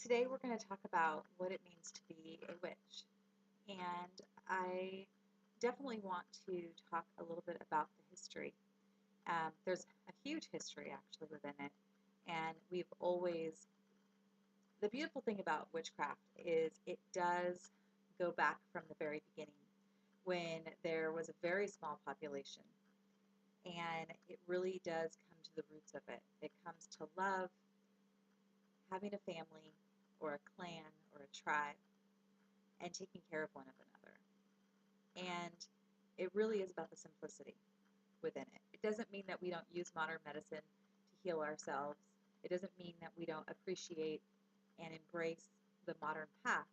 Today we're going to talk about what it means to be a witch. And I definitely want to talk a little bit about the history. There's a huge history actually within it. And the beautiful thing about witchcraft is it does go back from the very beginning when there was a very small population. And it really does come to the roots of it. It comes to love, having a family or a clan or a tribe, and taking care of one another. And it really is about the simplicity within it. It doesn't mean that we don't use modern medicine to heal ourselves. It doesn't mean that we don't appreciate and embrace the modern path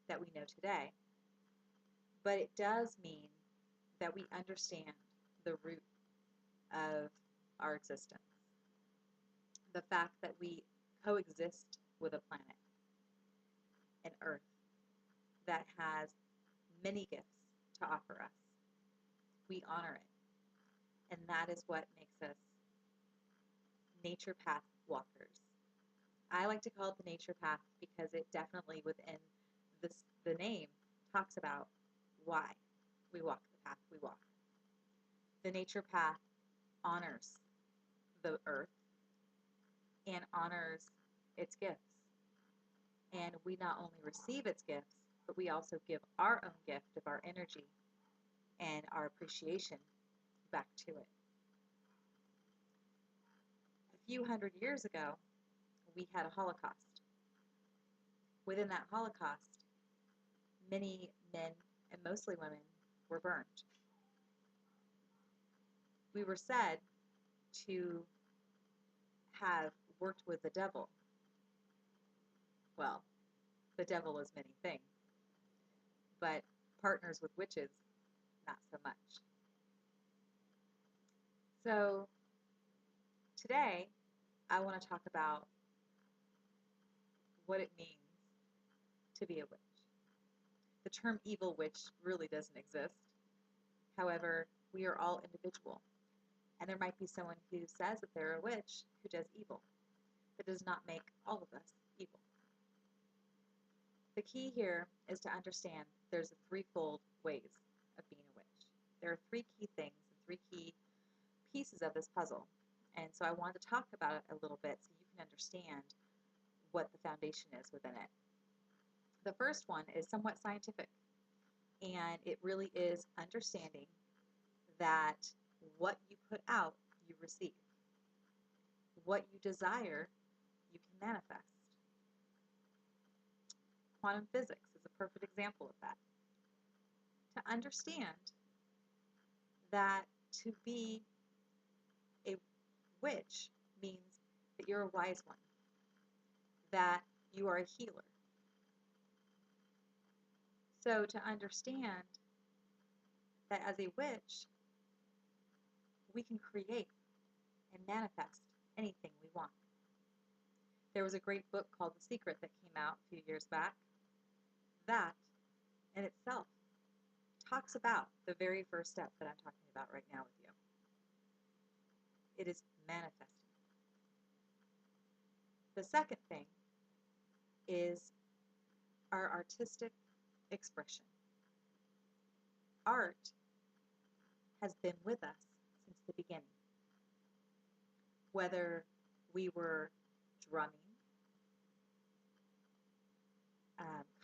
that we know today. But it does mean that we understand the root of our existence. The fact that we coexist with a planet, an earth, that has many gifts to offer us. We honor it. And that is what makes us nature path walkers. I like to call it the nature path because it definitely within the name talks about why we walk the path we walk. The nature path honors the earth and honors its gifts. And we not only receive its gifts, but we also give our own gift of our energy and our appreciation back to it. A few hundred years ago, we had a Holocaust. Within that Holocaust, many men and mostly women were burned. We were said to have worked with the devil. Well, the devil is many things, but partners with witches, not so much. So today, I want to talk about what it means to be a witch. The term evil witch really doesn't exist. However, we are all individual. And there might be someone who says that they're a witch who does evil. That does not make all of us evil. The key here is to understand there's a threefold ways of being a witch. There are three key things and three key pieces of this puzzle. And so I wanted to talk about it a little bit so you can understand what the foundation is within it. The first one is somewhat scientific, and it really is understanding that what you put out, you receive. What you desire, you can manifest. Quantum physics is a perfect example of that. To understand that to be a witch means that you're a wise one, that you are a healer. So to understand that as a witch, we can create and manifest anything we want. There was a great book called The Secret that came out a few years back. That in itself talks about the very first step that I'm talking about right now with you. It is manifesting. The second thing is our artistic expression. Art has been with us since the beginning. Whether we were drumming,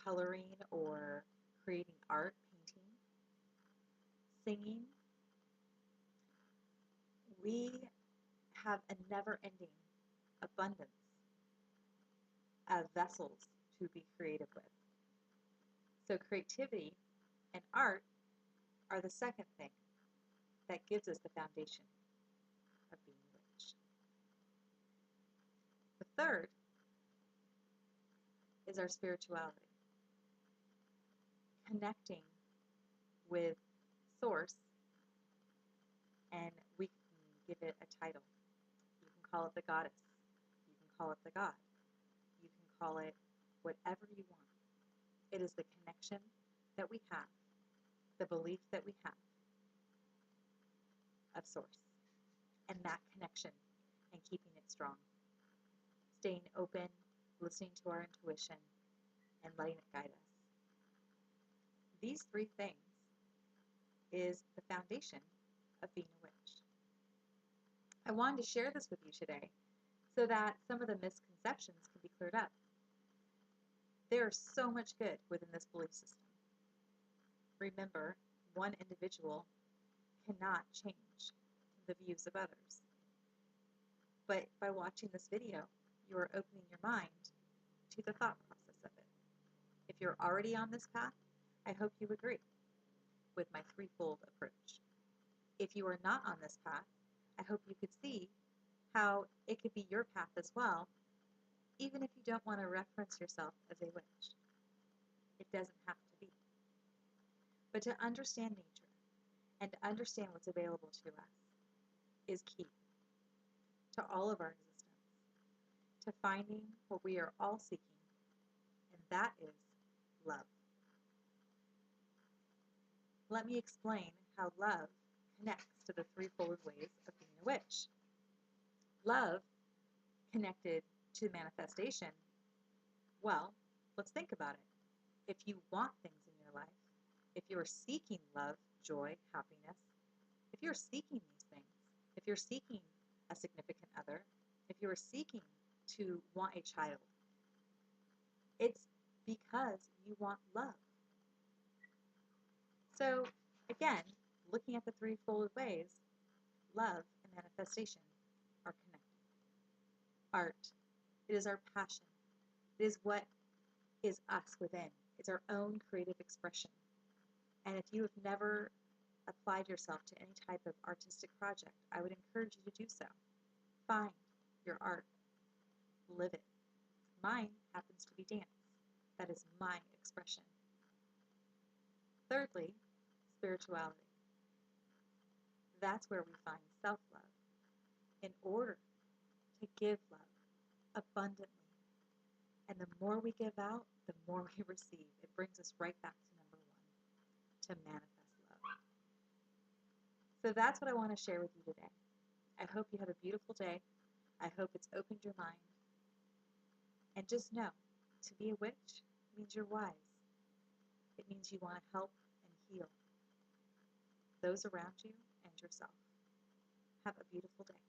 coloring, or creating art, painting, singing, we have a never-ending abundance of vessels to be creative with. So creativity and art are the second thing that gives us the foundation of being a witch. The third is our spirituality, connecting with Source, and we can give it a title. You can call it the goddess. You can call it the god. You can call it whatever you want. It is the connection that we have, the belief that we have of Source, and that connection and keeping it strong, staying open listening to our intuition, and letting it guide us. These three things is the foundation of being a witch. I wanted to share this with you today so that some of the misconceptions can be cleared up. There is so much good within this belief system. Remember, one individual cannot change the views of others. But by watching this video, you are opening your mind to the thought process of it. If you're already on this path, I hope you agree with my threefold approach. If you are not on this path, I hope you could see how it could be your path as well, even if you don't want to reference yourself as a witch. It doesn't have to be. But to understand nature and to understand what's available to us is key to all of our existence, to finding what we are all seeking, and that is love. Let me explain how love connects to the threefold ways of being a witch. Love connected to manifestation. Well, let's think about it. If you want things in your life, if you are seeking love, joy, happiness, if you're seeking these things, if you're seeking a significant other, if you are seeking to want a child, it's because you want love. So again, looking at the threefold ways, love and manifestation are connected. Art, it is our passion. It is what is us within. It's our own creative expression. And if you have never applied yourself to any type of artistic project, I would encourage you to do so. Find your art. Live it. Mine happens to be dance. That is my expression. Thirdly, spirituality. That's where we find self-love in order to give love abundantly. And the more we give out, the more we receive. It brings us right back to number one, to manifest love. So that's what I want to share with you today. I hope you have a beautiful day. I hope it's opened your mind. And just know, to be a witch means you're wise. It means you want to help and heal those around you and yourself. Have a beautiful day.